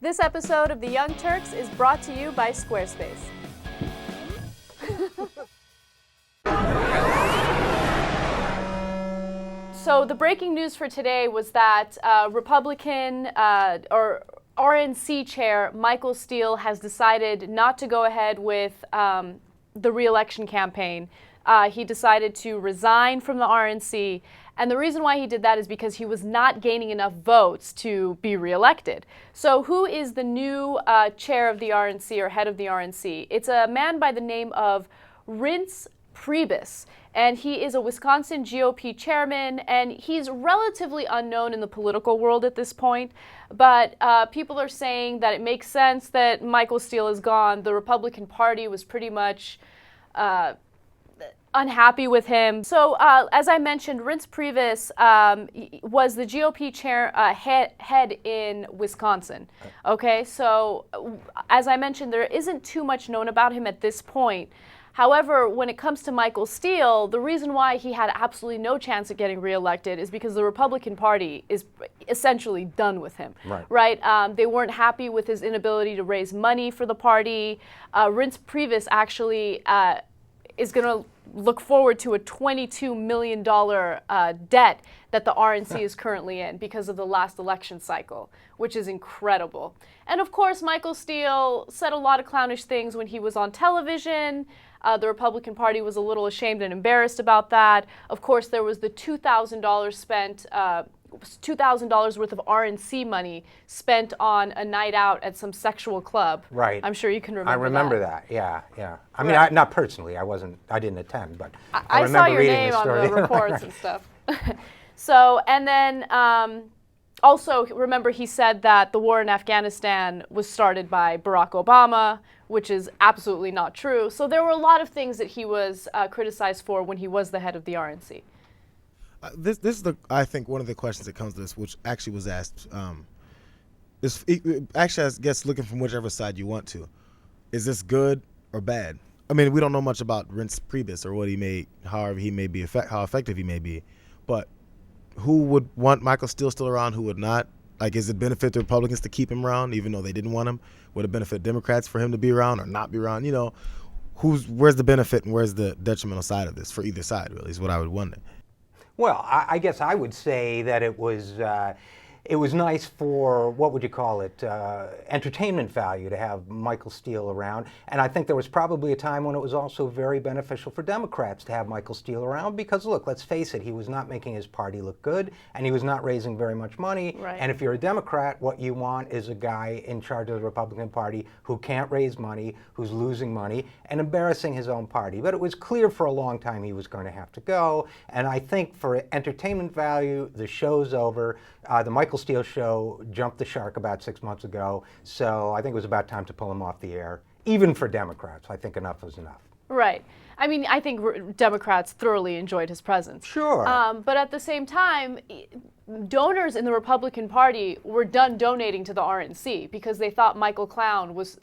This episode of The Young Turks is brought to you by Squarespace. So the breaking news for today was that Republican or RNC chair Michael Steele has decided not to go ahead with the reelection campaign. He decided to resign from the RNC, and the reason why he did that is because he was not gaining enough votes to be reelected. So who is the new chair of the RNC or head of the RNC? It's a man by the name of Reince Priebus, and he is a Wisconsin GOP chairman, and he's relatively unknown in the political world at this point, but people are saying that it makes sense that Michael Steele is gone. The Republican Party was pretty much unhappy with him. So as I mentioned, Reince Priebus was the GOP chair head in Wisconsin. Okay, so as I mentioned, there isn't too much known about him at this point. However, when it comes to Michael Steele, the reason why he had absolutely no chance of getting reelected is because the Republican Party is essentially done with him. Right? They weren't happy with his inability to raise money for the party. Reince Priebus actually is going to look forward to a $22 million debt that the RNC is currently in because of the last election cycle, which is incredible. And of course, Michael Steele said a lot of clownish things when he was on television. The Republican Party was a little ashamed and embarrassed about that. Of course, there was the $2,000 spent, $2,000 worth of RNC money spent on a night out at some sexual club. Right. I'm sure you can remember that. I remember that. Yeah. I mean, Right. not personally. I didn't attend, but I remember saw your reading name the on story. the reports and stuff. So, and then also remember he said that the war in Afghanistan was started by Barack Obama, which is absolutely not true. So there were a lot of things that he was criticized for when he was the head of the RNC. This is I think one of the questions that comes to this, which actually was asked, actually I guess looking from whichever side you want to, is this good or bad? I mean, we don't know much about Reince Priebus or what he may, however he may be, how effective he may be, but who would want Michael Steele still around? Who would not? Like, is it benefit the Republicans to keep him around, even though they didn't want him? Would it benefit Democrats for him to be around or not be around? You know, where's the benefit and where's the detrimental side of this for either side? Really, is what I would wonder. Well, I guess I would say that it was nice for, what would you call it, entertainment value to have Michael Steele around. And I think there was probably a time when it was also very beneficial for Democrats to have Michael Steele around because, look, let's face it, he was not making his party look good and he was not raising very much money. Right. And if you're a Democrat, what you want is a guy in charge of the Republican Party who can't raise money, who's losing money, and embarrassing his own party. But it was clear for a long time he was going to have to go. And I think for entertainment value, the show's over. The Michael Steele show jumped the shark about 6 months ago, so I think it was about time to pull him off the air. Even for Democrats, I think enough was enough. Right. I mean, I think Democrats thoroughly enjoyed his presence. Sure. But at the same time, donors in the Republican Party were done donating to the RNC because they thought Michael Clown was...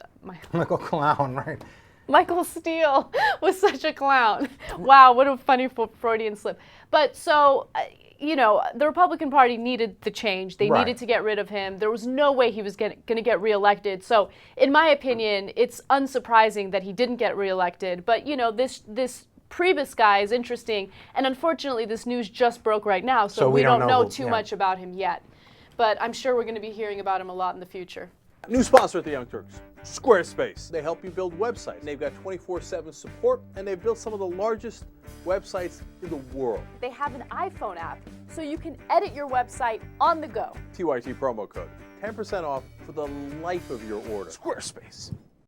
Michael Clown, right. Michael Steele was such a clown. Wow, what a funny Freudian slip. But so... you know, the Republican Party needed the change. They needed to get rid of him. There was no way he was going to get reelected. So, in my opinion, it's unsurprising that he didn't get reelected. But, you know, this Priebus guy is interesting. And unfortunately, this news just broke right now. So we don't know too much about him yet. But I'm sure we're going to be hearing about him a lot in the future. New sponsor at the Young Turks, Squarespace. They help you build websites. They've got 24/7 support, and they've built some of the largest websites in the world. They have an iPhone app, so you can edit your website on the go. TYT promo code, 10% off for the life of your order. Squarespace.